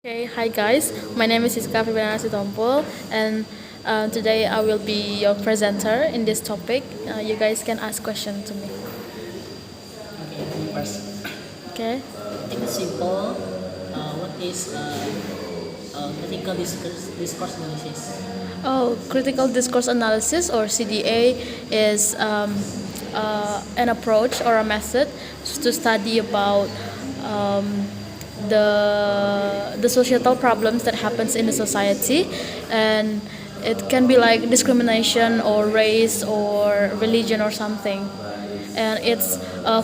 Okay, hi guys. My name is Siska, Febriana, Sitompul, and today I will be your presenter in this topic. You guys can ask questions to me. Okay, first, Okay. I think it's simple. What is critical discourse analysis? Oh, critical discourse analysis or CDA is an approach or a method to study about um, the societal problems that happens in the society, and it can be like discrimination or race or religion or something. And it's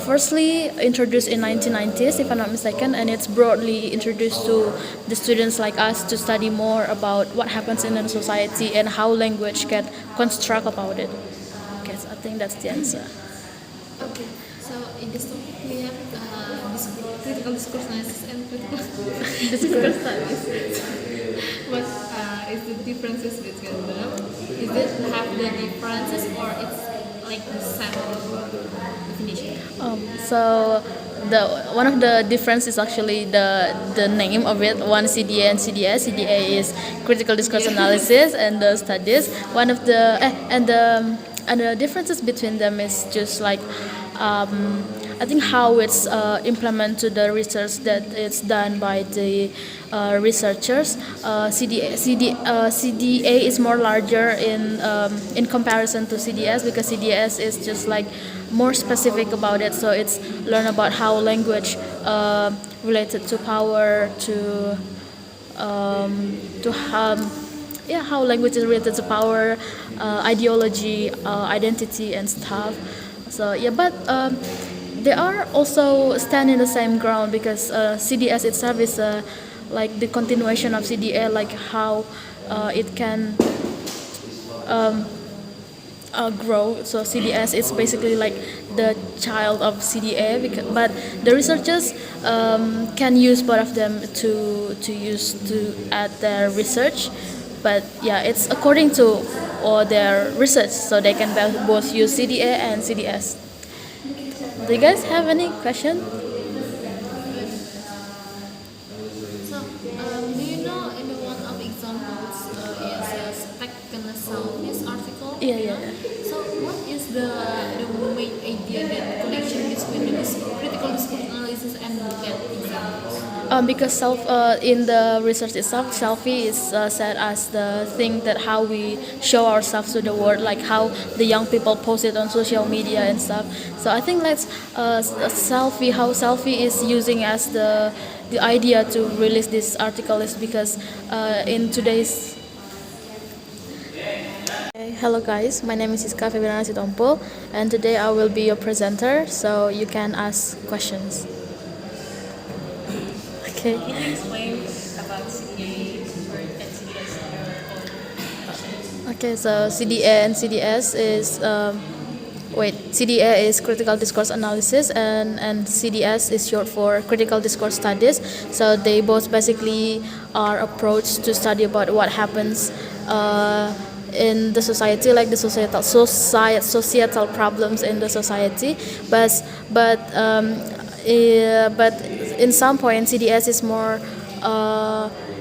firstly introduced in 1990s, if I'm not mistaken, and it's broadly introduced to the students like us to study more about what happens in the society and how language can construct about it. Okay, so I think that's the answer. Okay, so in this topic we have critical discourse analysis and critical discourse studies. What is the differences between them? Is it have the differences or it's like the same definition? So the one of the difference is actually the name of it. One CDA and CDS. CDA is critical discourse analysis and the studies. One of the and the differences between them is just like I think how it's implemented to the research that it's done by the researchers. CDA is more larger in comparison to CDS because CDS is just like more specific about it. So it's learn about how language related to power to how language is related to power, ideology, identity, and stuff. So yeah, but they are also stand in the same ground because CDS itself is like the continuation of CDA, like how it can grow. So CDS is basically like the child of CDA, but the researchers can use both of them to use to add their research. But yeah, it's according to all their research, so they can both use CDA and CDS. Do you guys have any question? So, do you know in the one of examples is a Speckenselvis article? Yeah, yeah, yeah. So, what is the main idea that connection between the critical discourse analysis and that examples? Because in the research itself, selfie is said as the thing that how we show ourselves to the world, like how the young people post it on social media and stuff. So I think that's selfie. How selfie is using as the idea to release this article is because in today's. Hello guys, my name is Siska, Febriana, Sitompul, and today I will be your presenter, so you can ask questions. Okay. Can you explain about CDA and CDS? Okay, so CDA and CDS is CDA is critical discourse analysis and CDS is short for critical discourse studies. So they both basically are approach to study about what happens in the society, like the societal problems in the society. But in some point CDS is more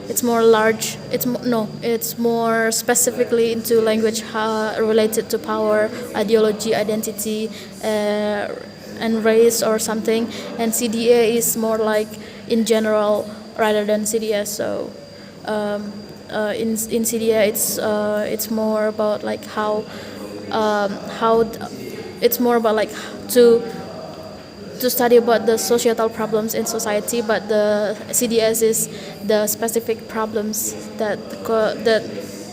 it's more large. It's more specifically into language related to power, ideology, identity, and race or something. And CDA is more like in general rather than CDS. So in CDA it's more about like it's more about like to study about the societal problems in society, but the CDS is the specific problems that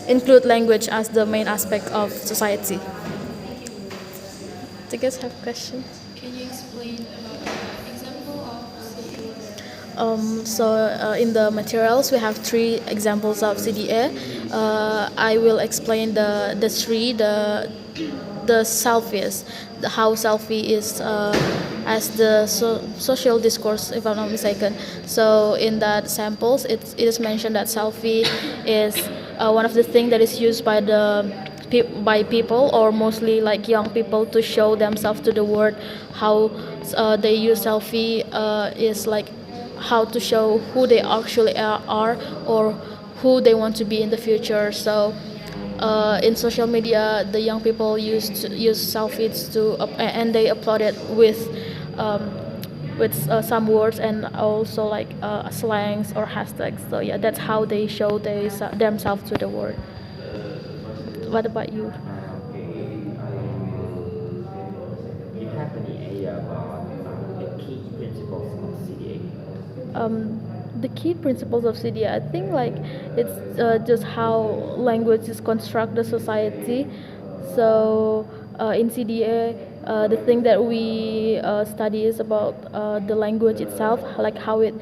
include language as the main aspect of society. Do you guys have questions? Can you explain about the example of In the materials we have three examples of CDA. I will explain the three the selfies, how selfie is as the social discourse, if I'm not mistaken. So in that samples, it is mentioned that selfie is one of the things that is used by by people or mostly like young people to show themselves to the world. How they use selfie is like how to show who they actually are or who they want to be in the future. So in social media, the young people use selfies and they upload it with some words and also like slangs or hashtags. So yeah, that's how they show themselves to the world. What about you? Do you have any idea about the key principles of CDA? The key principles of CDA, I think like it's just how languages construct the society. So in CDA, the thing that we study is about the language itself, like how it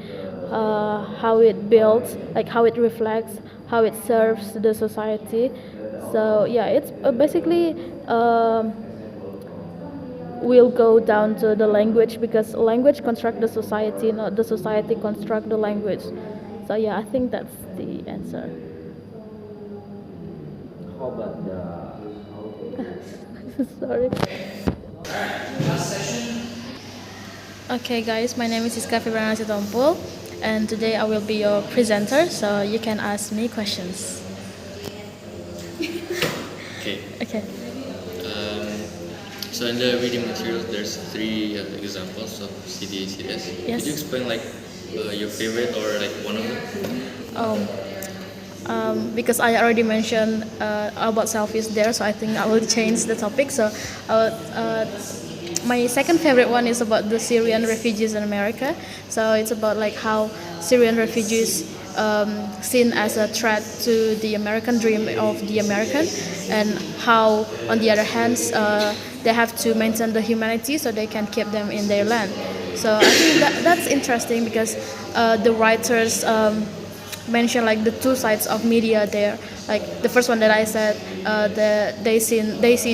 builds, like how it reflects, how it serves the society. So yeah, it's basically. We'll go down to the language because language construct the society, not the society construct the language. So yeah, I think that's the answer. How about the Sorry. Okay guys, my name is Siska Febriana Sitompul and today I will be your presenter, so you can ask me questions. Okay. Okay. So in the reading materials, there's three examples of CDA CDS. Yes. Could you explain like your favorite or like one of them? Because I already mentioned about selfies there, so I think I will change the topic. So my second favorite one is about the Syrian refugees in America. So it's about like how Syrian refugees seen as a threat to the American dream of the American, and how on the other hand they have to maintain the humanity so they can keep them in their land. So I think that's interesting because the writers mention like the two sides of media there. Like the first one that I said, they see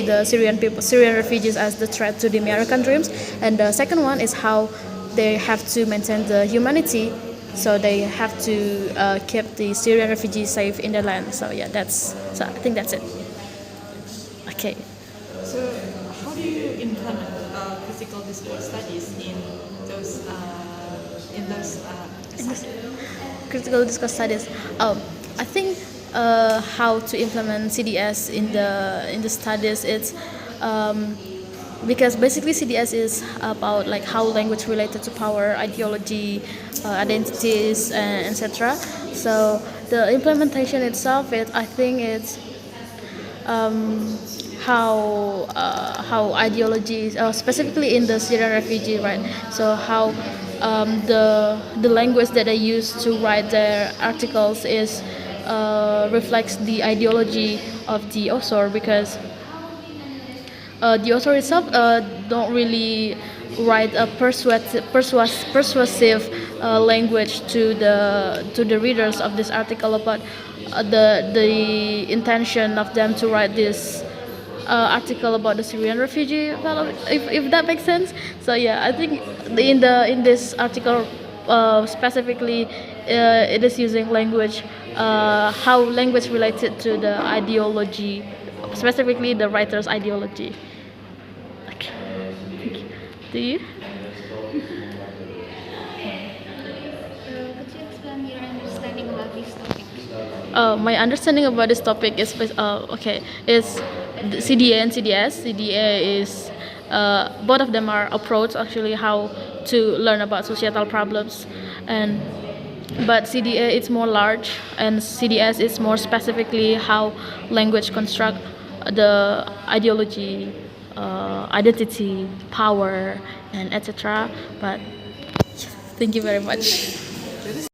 the Syrian refugees as the threat to the American dreams, and the second one is how they have to maintain the humanity, so they have to keep the Syrian refugees safe in their land. So yeah, so I think that's it. Okay. So, how do you implement critical discourse studies in those Critical discourse studies. I think how to implement CDS in the studies. It's because basically CDS is about like how language related to power, ideology, identities, and etc. So the implementation itself, I think it's how ideologies, specifically in the Syrian refugee, right? So how the language that they use to write their articles is reflects the ideology of the author, because the author itself don't really write a persuasive language to the readers of this article about the intention of them to write this article about the Syrian refugee fellow, if that makes sense. So yeah, I think in this article specifically it is using language, how language related to the ideology, specifically the writer's ideology. Okay. Thank you. Do you? Could you explain your understanding about this topic? My understanding about this topic is the CDA and CDS. CDA is both of them are approach actually how to learn about societal problems, but CDA is more large and CDS is more specifically how language construct the ideology, identity, power, and etc. But thank you very much.